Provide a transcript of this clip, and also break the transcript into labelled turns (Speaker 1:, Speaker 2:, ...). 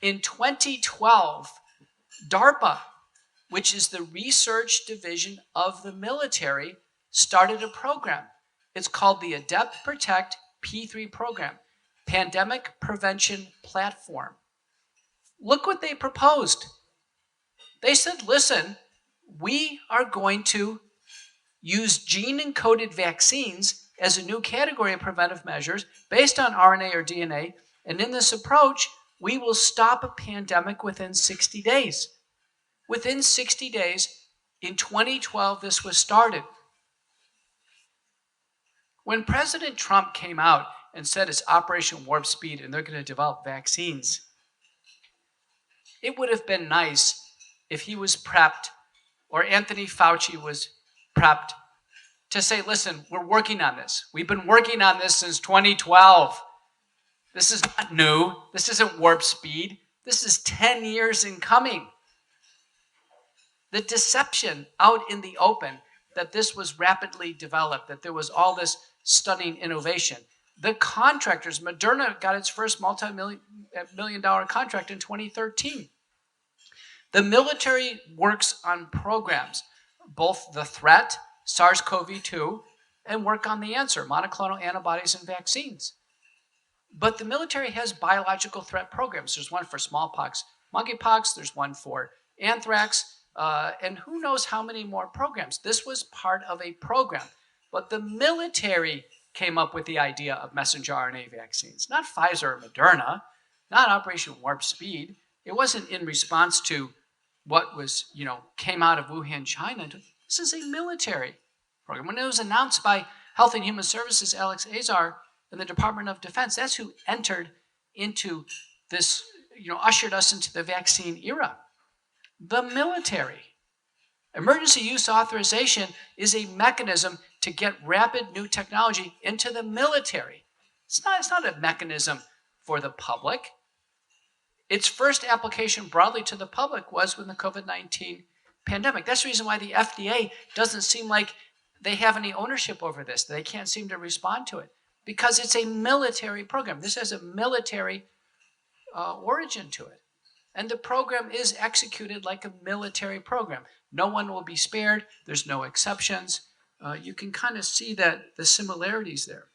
Speaker 1: In 2012, DARPA, which is the research division of the military, started a program. It's called the Adept Protect P3 program, Pandemic Prevention Platform. Look what they proposed. They said, listen, we are going to use gene-encoded vaccines as a new category of preventive measures based on RNA or DNA, and in this approach, we will stop a pandemic within 60 days. Within 60 days, in 2012, this was started. When President Trump came out and said it's Operation Warp Speed and they're going to develop vaccines, it would have been nice if he was prepped or Anthony Fauci was prepped to say, listen, we're working on this. We've been working on this since 2012. This is not new. This isn't warp speed. This is 10 years in coming. The deception out in the open that this was rapidly developed, that there was all this stunning innovation. The contractors, Moderna got its first multi-million dollar contract in 2013. The military works on programs, both the threat, SARS-CoV-2, and work on the answer, monoclonal antibodies and vaccines. But the military has biological threat programs. There's one for smallpox, monkeypox, there's one for anthrax, and who knows how many more programs. This was part of a program. But the military came up with the idea of messenger RNA vaccines, not Pfizer or Moderna, not Operation Warp Speed. It wasn't in response to what was, came out of Wuhan, China. This is a military program. When it was announced by Health and Human Services, Alex Azar, and the Department of Defense, that's who entered into this, ushered us into the vaccine era. The military. Emergency use authorization is a mechanism to get rapid new technology into the military. It's not a mechanism for the public. Its first application broadly to the public was with the COVID-19 pandemic. That's the reason why the FDA doesn't seem like they have any ownership over this. They can't seem to respond to it because it's a military program. This has a military origin to it. And the program is executed like a military program. No one will be spared. There's no exceptions. You can kind of see that the similarities there.